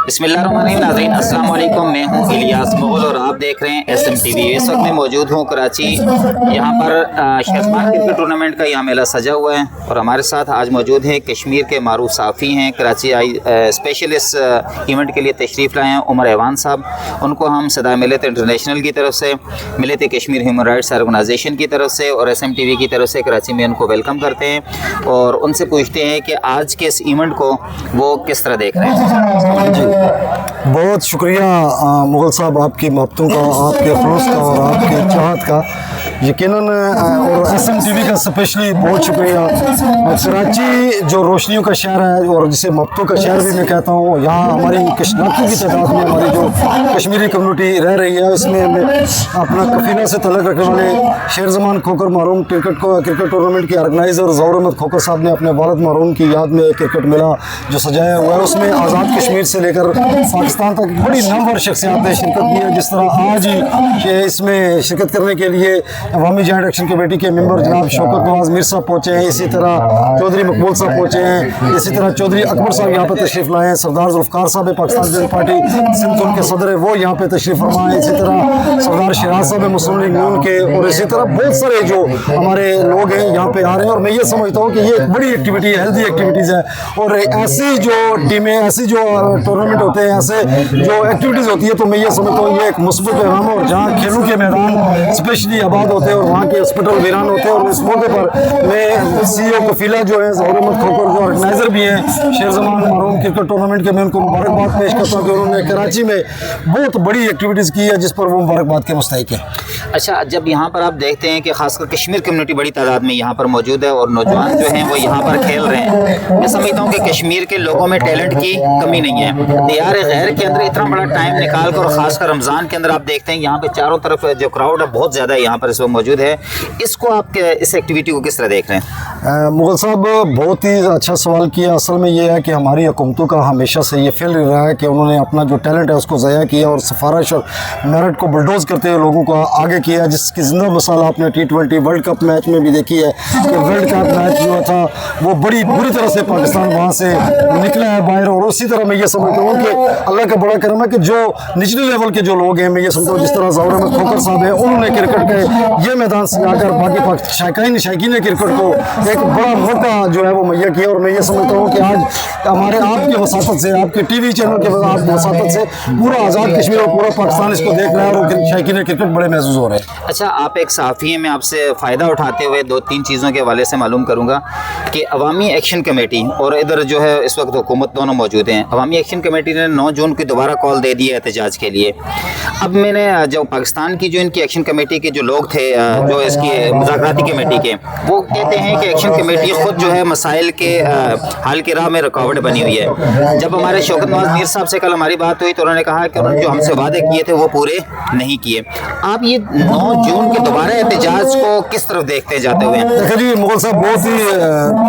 बिस्मिल्लाहिर्रहमानिर्रहीम। नाज़रीन अस्सलाम वालेकुम, मैं हूं इलियास मुग़ल और आप देख रहे हैं SM TV। इस वक्त मैं मौजूद हूं कराची। यहां पर शेज़वान क्रिकेट टूर्नामेंट का यहाँ मेला सजा हुआ है और हमारे साथ आज मौजूद हैं कश्मीर के मारूफ सहाफ़ी हैं, कराची स्पेशल इस इवेंट के लिए तशरीफ़ लाए हैं उमर ऐवान साहब। उनको हम सदा मिलत इंटरनेशनल की तरफ से, मिलत कश्मीर ह्यूमन राइट्स ऑर्गेनाइजेशन की तरफ से और SM TV की तरफ से कराची में उनको वेलकम करते हैं और उनसे पूछते हैं कि आज के इस इवेंट को वो किस तरह देख रहे हैं। जी, बहुत शुक्रिया मुग़ल साहब, आपकी मोहब्बतों का, आपके फ़रोज़ का और आपके चाहत का यकीनन, और SM TV का स्पेशली बहुत शुक्रिया। कराची जो रोशनियों का शहर है और जिसे मोहब्बतों का शहर भी मैं कहता हूँ, यहाँ हमारी लाखों की तादाद में हमारी जो कश्मीरी कम्युनिटी रह रही है, उसमें अपना कफीला से तलक रखने वाले शेर ज़मान खोकर मरहूम क्रिकेट टूर्नामेंट के ऑर्गेनाइज़र ज़ौहर अहमद खोकर साहब ने अपने वालिद मरहूम की याद में क्रिकेट मेला जो सजाया हुआ है, उसमें आज़ाद कश्मीर से लेकर पाकिस्तान तक बड़ी नामवर शख्सियात ने शिरकत की है। जिस तरह आज ही इसमें शिरकत करने के लिए अवामी जॉइंट एक्शन कमेटी के मेंबर जनाब शौकत नवाज़ मीर साहब पहुँचे हैं, इसी तरह चौधरी मकबूल साहब पहुँचे हैं, इसी तरह चौधरी अकबर साहब यहाँ पर तशरीफ़ लाए हैं, सरदार जुल्फ़कार साहब है पाकिस्तान पीपल्स पार्टी सिंध उनके सदर है, वो यहाँ पे तशरीफ़ फरमा है, इसी तरह सरदार शराज साहब है मुस्लिम लीग नून के, और इसी तरह बहुत सारे जो हमारे लोग हैं यहाँ पे आ रहे हैं। और मैं ये समझता हूँ कि ये एक बड़ी एक्टिविटी है, हेल्दी एक्टिविटीज़ है, और ऐसी जो टीमें, ऐसी जो टूर्नामेंट होते हैं, ऐसे जो एक्टिविटीज़ होती है, तो मैं ये समझता हूँ ये एक मुस्बत पैगाम है। और जहाँ खेलों के मैदान स्पेशली आबाद होते हैं और वहाँ के हॉस्पिटल वीरान होते हैं, और इस मौके पर मैं CEO कफीला जो है ज़ौहर अहमद खोकर जो ऑर्गेनाइज़र भी हैं शेर ज़मान मरहूम क्रिकेट टूर्नामेंट के, मैं उनको मुबारकबाद पेश करता हूँ कि उन्होंने कराची में बहुत बड़ी एक्टिविटीज़ की है जिस पर वो मुबारकबाद के मुस्तहिक है। अच्छा, जब यहाँ पर आप देखते हैं कि खासकर कश्मीर कम्युनिटी बड़ी तादाद में यहाँ पर मौजूद है और नौजवान जो हैं वो यहाँ पर खेल रहे हैं, मैं समझता हूँ कि कश्मीर के लोगों में टैलेंट की कमी नहीं है। दियार गैर के अंदर इतना बड़ा टाइम निकाल कर, और ख़ासकर रमज़ान के अंदर आप देखते हैं यहाँ पे चारों तरफ जो क्राउड है बहुत ज़्यादा यहाँ पर इस वक्त मौजूद है, इसको आप इस एक्टिविटी को किस तरह देख रहे हैं? मुग़ल साहब, बहुत ही अच्छा सवाल किया। असल में ये है कि हमारी हुकूमतों का हमेशा से ये फेल रहा है कि उन्होंने अपना जो टैलेंट है उसको ज़ाया किया और सिफारिश और मेरिट को बुलडोज़ करते हुए लोगों को आगे किया, जिसकी ज़िंदा मिसाल आपने T20 वर्ल्ड कप मैच में भी देखी है कि वर्ल्ड कप मैच जो था वो बड़ी बुरी तरह से पाकिस्तान वहाँ से निकला है बाहर। और उसी तरह मैं ये समझता हूँ कि अल्लाह का बड़ा करम है कि जो निचले लेवल के जो लोग हैं, मैं ये समझता हूँ जिस तरह ज़ौहर अहमद खोकर साहब हैं, उन्होंने क्रिकेट के ये मैदान से आकर बाकी शायकीन क्रिकेट को एक बड़ा मौका जो है वो मुहैया किया। और मैं ये समझता हूँ कि आज हमारे आपकी वसातत से, आपके TV चैनल के वसातत से पूरा आज़ाद कश्मीर और पूरा पाकिस्तान इसको देख रहा है और शायकीन क्रिकेट बड़े महसूस हो रहे हैं। अच्छा, आप एक सहाफ़ी हैं, मैं आपसे फ़ायदा उठाते हुए 2-3 चीज़ों के हवाले से मालूम करूँगा कि अवामी एक्शन कमेटी और इधर जो है इस वक्त हुकूमत दोनों मौजूद हैं। अवामी एक्शन कमेटी ने 9 जून की दोबारा कॉल दे दी है एहतजाज के लिए। अब मैंने जो पाकिस्तान की जो इनकी एक्शन कमेटी के जो लोग थे, जो इसकी मुज़ाकराती कमेटी के, वो कहते हैं कि एक्शन कमेटी ख़ुद जो है मसाइल के हल की राह में रुकावट बनी हुई है। जब हमारे शौकत नवाज़ मीर साहब से कल हमारी बात हुई तो उन्होंने कहा कि उन्होंने जो हमसे वादे किए थे वो पूरे नहीं किए। आप ये 9 जून के दोबारा एहतजाज को किस तरफ देखते जाते हुए? देखिए जी मुग़ल साहब, बहुत ही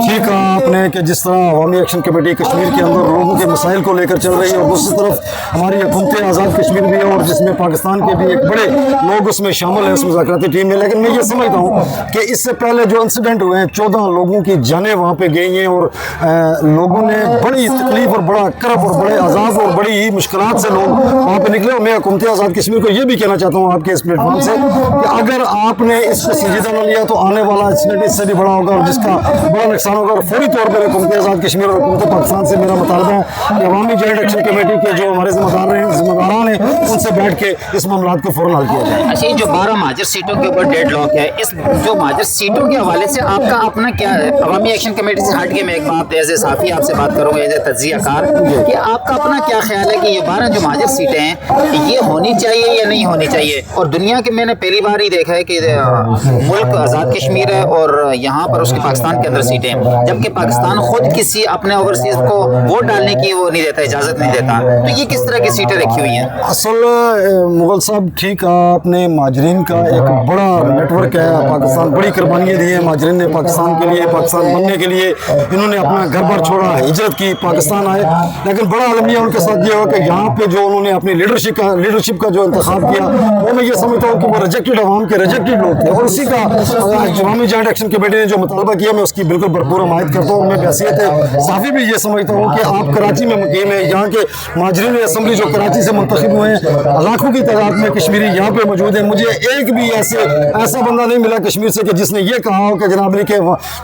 ठीक कहा आपने कि जिस तरह अवामी एक्शन कमेटी कश्मीर के अंदर लोगों के मसाइल को लेकर चल रही है और दूसरी तरफ हमारी हुकूमत आज़ाद कश्मीर भी है और जिसमें पाकिस्तान के भी एक बड़े लोग उसमें शामिल हैं उस मुज़ाकराती टीम में। लेकिन मैं ये समझता हूँ कि इससे पहले जो इंसिडेंट हुए हैं, 14 लोगों की जानें वहाँ पे गई हैं और लोगों ने बड़ी तकलीफ और बड़ा करब और बड़े अजाब और बड़ी ही मुश्किलात से लोग वहाँ पे निकले। और मैं हुकूमत आज़ाद कश्मीर को ये भी कहना चाहता हूँ आपके इस प्लेटफॉर्म से कि अगर आपने इसको संजीदा न लिया तो आने वाला इंसिडेंट इससे भी बड़ा होगा और जिसका बड़ा नुकसान होगा। और फौरी तौर पर हुकूमत आज़ाद कश्मीर और हुकूमत पाकिस्तान से मेरा मुतालबा है कि अवामी जॉइंट एक्शन कमेटी के जो हमारे जिम्मेदारान हैं उनसे बैठ के इस मामला को फ़ौरन हल किया जाए। अच्छा, ये जो 12 महाजर सीटों के ऊपर डेडलॉक है, इस जो महाजर सीटों के हवाले से आपका अपना क्या है? अवामी एक्शन कमेटी से हट के मैं एक बात एज ए साफ़ी आपसे बात करूँगा, एज ए तज्ज़ियाकार, कि आपका अपना क्या ख्याल है कि ये 12 जो महाजर सीटें हैं ये होनी चाहिए या नहीं होनी चाहिए? और दुनिया के मैंने पहली बार ही देखा है कि मुल्क आज़ाद कश्मीर है और यहाँ पर उसके पाकिस्तान के अंदर सीटें हैं, जबकि पाकिस्तान खुद किसी अपने ओवरसीज को वोट डालने की वो नहीं देता, इजाज़त नहीं देता। तो ये किस तरह की सीटें रखी हुई हैं? असल मुग़ल साहब, ठीक आपने, माजरीन का एक बड़ा नेटवर्क है, पाकिस्तान बड़ी कुर्बानियाँ दी हैं माजरीन ने पाकिस्तान के लिए, पाकिस्तान बनने के लिए। इन्होंने अपना घर बार छोड़ा, हिजरत की, पाकिस्तान आए। लेकिन बड़ा अलमिया उनके साथ ये हो कि यहाँ पे जो उन्होंने अपनी लीडरशिप का जो इंतखाब किया, वो मैं ये समझता हूँ कि वो रिजेक्टेड अवाम के रिजेक्टेड लोग थे। और उसी का अवामी जॉइंट एक्शन कमेटी ने जो मुतालबा किया, मैं उसकी बिल्कुल भरपूर हमायत करता हूँ। मैं बहसीयत सहाफ़ी भी ये समझता हूँ कि आप कराची में मुकीम है। यहाँ के माजरीन असम्बली जो कराची से मुंतखब हुए हैं, लाखों की तादाद में कश्मीरी यहाँ पे मौजूद है। मुझे एक भी ऐसा बंदा नहीं मिला कश्मीर से कि जिसने ये कहा हो कि जनाब के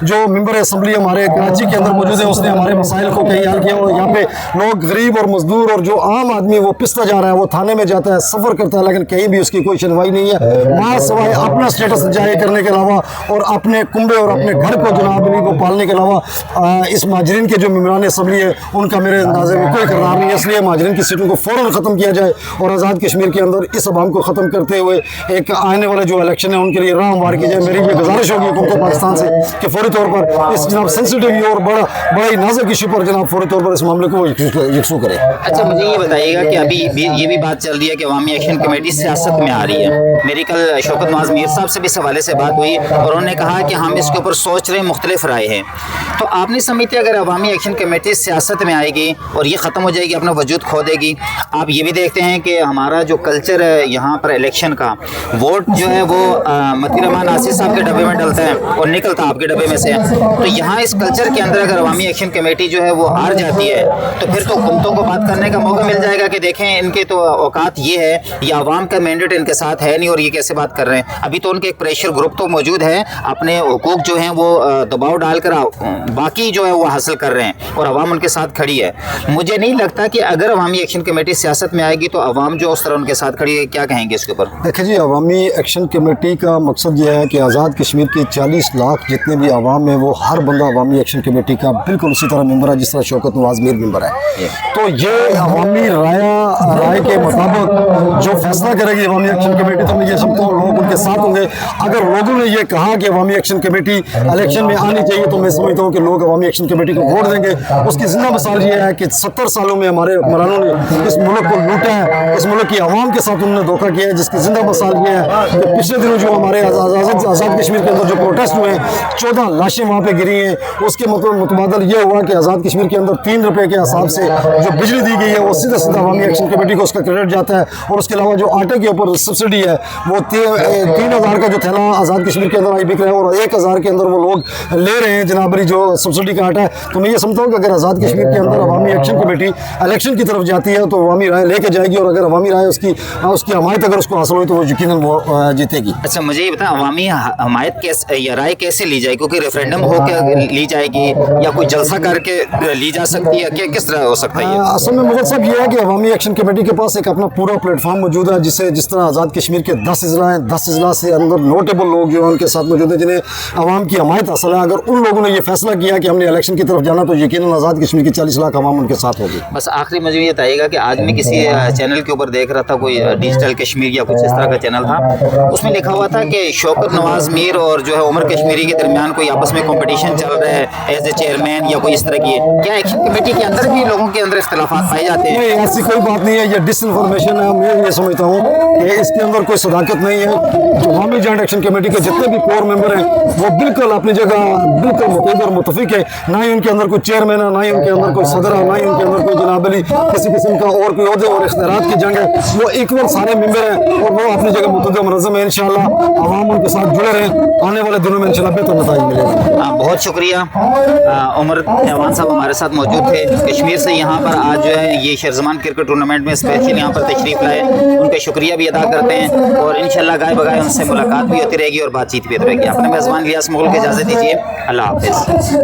जो मेंबर असम्बली हमारे कराची के अंदर मौजूद है उसने हमारे मसाइल को कहीं हल किया हो। यहाँ पे लोग गरीब और मजदूर और जो आम आदमी वो पिसता जा रहा है, वो थाने में जाता है, सफ़र करता है, लेकिन कहीं भी उसकी कोई सुनवाई नहीं है। वहाँ सवाए अपना स्टेटस जाहिर करने के अलावा और अपने कुंबे और अपने घर को जनाब को पालने के अलावा इस माजरीन के जो मेम्बरान असम्बली है उनका मेरे अंदाजे में कोई करार नहीं है। इसलिए माजरीन की सीटों को फ़ौरन ख़त्म किया जाए और आज़ाद कश्मीर के अंदर इस अवाम को ख़त्म करते हुए एक आने वाले जो इलेक्शन है उनके लिए राह हमवार की जाए। मेरी ये गुजारिश होगी हुकूमत पाकिस्तान से कि फौरी तौर पर इस जनाब सेंसिटिव और बड़ा ही नाजुक इशू पर जनाब फौरी तौर पर इस मामले को यकसू करे। अच्छा, मुझे ये बताइएगा कि अभी ये भी बात चल रही है कि अवामी एक्शन कमेटी सियासत में आ रही है। मेरी कल शौकत नवाज मीर साहब से भी इस हवाले से बात हुई और उन्होंने कहा कि हम इसके ऊपर सोच रहे हैं, मुख्तलिफ राय है। तो आप नहीं समझते अगर अवामी एक्शन कमेटी सियासत में आएगी और ये ख़त्म हो जाएगी, अपना वजूद खो देगी? आप ये भी देखते हैं कि हमारा जो कल्चर है यहाँ पर इलेक्शन का, वोट जो है वो मती रहमान आसिफ साहब के डब्बे में डलता है और निकलता आपके डब्बे में से। तो यहाँ इस कल्चर के अंदर अगर अवामी एक्शन कमेटी जो है वो हार जाती है तो फिर तो हुकूमतों को बात करने का मौका मिल जाएगा कि देखें इनके तो औकात ये है, ये आवाम का मैंडेट इनके साथ है नहीं और ये कैसे बात कर रहे हैं। अभी तो उनके एक प्रेशर ग्रुप तो मौजूद है, अपने हुकूक जो हैं वो दबाव डालकर बाकी जो है वो हासिल कर रहे हैं और अवाम उनके साथ खड़ी है। मुझे नहीं लगता कि अगर अवामी एक्शन कमेटी सियासत में आएगी तो अवाम जो उस तरह उनके साथ खड़ी है। क्या कहेंगे इसके ऊपर? देखिए जी, अवामी एक्शन कमेटी का मकसद ये है कि आज़ाद कश्मीर के 40 लाख जितने भी आवाम है वो हर बंदा अवामी एक्शन कमेटी का बिल्कुल उसी तरह मेंबर है जिस तरह शौकत नवाज मीर मेंबर है। तो ये अवामी राय के मुताबिक जो फैसला करेगी अवामी एक्शन कमेटी, तो मैं ये समझता हूँ लोग उनके साथ होंगे। अगर लोगों ने ये कहा कि अवामी एक्शन कमेटी इलेक्शन में आनी चाहिए तो मैं समझता हूँ कि लोग अवामी एक्शन कमेटी को वोट देंगे। उसकी जिंदा मिसाल ये है कि 70 सालों में हमारे हुक्मरानों ने इस मुल्क को लूटा है, इस मुल्क की आवाम के साथ उन्होंने धोखा किया है। जिसकी जिंदा मिसाल ये है कि पिछले दिनों जो हमारे आज़ाद कश्मीर के अंदर जो प्रोटेस्ट हुए हैं, 14 लाशें वहाँ पे गिरी हैं। उसके मुतबादल ये हुआ कि आज़ाद कश्मीर के अंदर 3 रुपये के हिसाब से जो बिजली दी गई है वो सीधा सीधा अवामी एक्शन कमेटी को उसका क्रेडिट जाता है। और उसके अलावा जो आटे के ऊपर सब्सिडी है वो 3000 का जो थैला आज़ाद कश्मीर के अंदर आई बिक रहा है और 1000 के अंदर वो लोग ले रहे हैं जनाबरी जो सब्सिडी का आटा है। तो मैं ये समझता हूँ कि अगर आज़ाद कश्मीर के अंदर अवामी एक्शन कमेटी इलेक्शन की तरफ जाती है तो अवामी राय लेके जाएगी और अगर अवामी राय उसकी हमायत अगर उसको हासिल हुई तो वो यकीनन वो जीतेगी। अच्छा, मुझे ये बताएं अवामी हमायत कैसे या राय कैसे ली जाए? क्योंकि रेफरेंडम होकर ली जाएगी या कोई जलसा करके ली जा सकती है, कि किस तरह हो सकता है? असल में मुझे सब ये है कि अवामी एक्शन कमेटी के पास एक अपना पूरा प्लेटफॉर्म मौजूद है जिस तरह आज़ाद कश्मीर के 10 अजला हैं, 10 अजला से अंदर नोटेबल लोग जो हैं उनके साथ मौजूद है जिन्हें अवाम की हमायत हासिल है। अगर उन लोगों ने ये फैसला किया कि हमने इलेक्शन की तरफ जाना तो यकीनन आज़ाद कश्मीर की 40 लाख अवाम उनके साथ होगी। बस आखिरी मुझे ये बताइएगा कि आज मैं किसी चैनल के ऊपर देख रहा था, कोई डिजिटल कश्मीर या कुछ इस तरह का चैनल था, उसमें लिखा हुआ था कि शौकत नवाज मीर और जो है उमर कश्मीरी के दरमियान कोई आपस में कंपटीशन चल रहा है एज ए चेयरमैन या कोई इस तरह की है। क्या एक्शन कमेटी के अंदर भी लोगों के अंदर इख्तलाफात पाए जाते हैं? नहीं, ऐसी कोई बात नहीं है, ये डिसइंफॉर्मेशन है। मैं ये समझता हूँ कि इसके अंदर कोई सदाकत नहीं है। जो अवामी जॉइंट एक्शन कमेटी के जितने भी कोर मेंबर हैं वो बिल्कुल अपनी जगह बिल्कुल मुतहद और मुतफिक है। ना ही उनके अंदर कोई चेयरमैन है, ना ही उनके अंदर कोई सदर है, ना ही उनके अंदर कोई जनाबली किसी किस्म का और कोई ओहदे और इख्तियारात की जंग है। वो इक्वल सारे मेंबर हैं और वो अपनी जगह मुतहद मुनज़्ज़म है। इंशाअल्लाह अवाम उनके साथ जुड़े रहें, आने वाले दिनों में इंशाअल्लाह बेहतर नतीजा मिलेगा। बहुत शुक्रिया। उमर रहमान साहब हमारे साथ मौजूद थे कश्मीर से। यहाँ पर आज जो है ये शेरज़मान क्रिकेट टूर्नामेंट में स्पेशल यहाँ पर तशरीफ़ लाए, उनका शुक्रिया भी अदा करते हैं और इंशाअल्लाह गाय बगाए उनसे मुलाकात भी होती रहेगी और बातचीत भी होती रहेगी। अपने मेज़बान लियास मुग़ल को इजाज़त दीजिए। अल्लाह हाफ़िज़।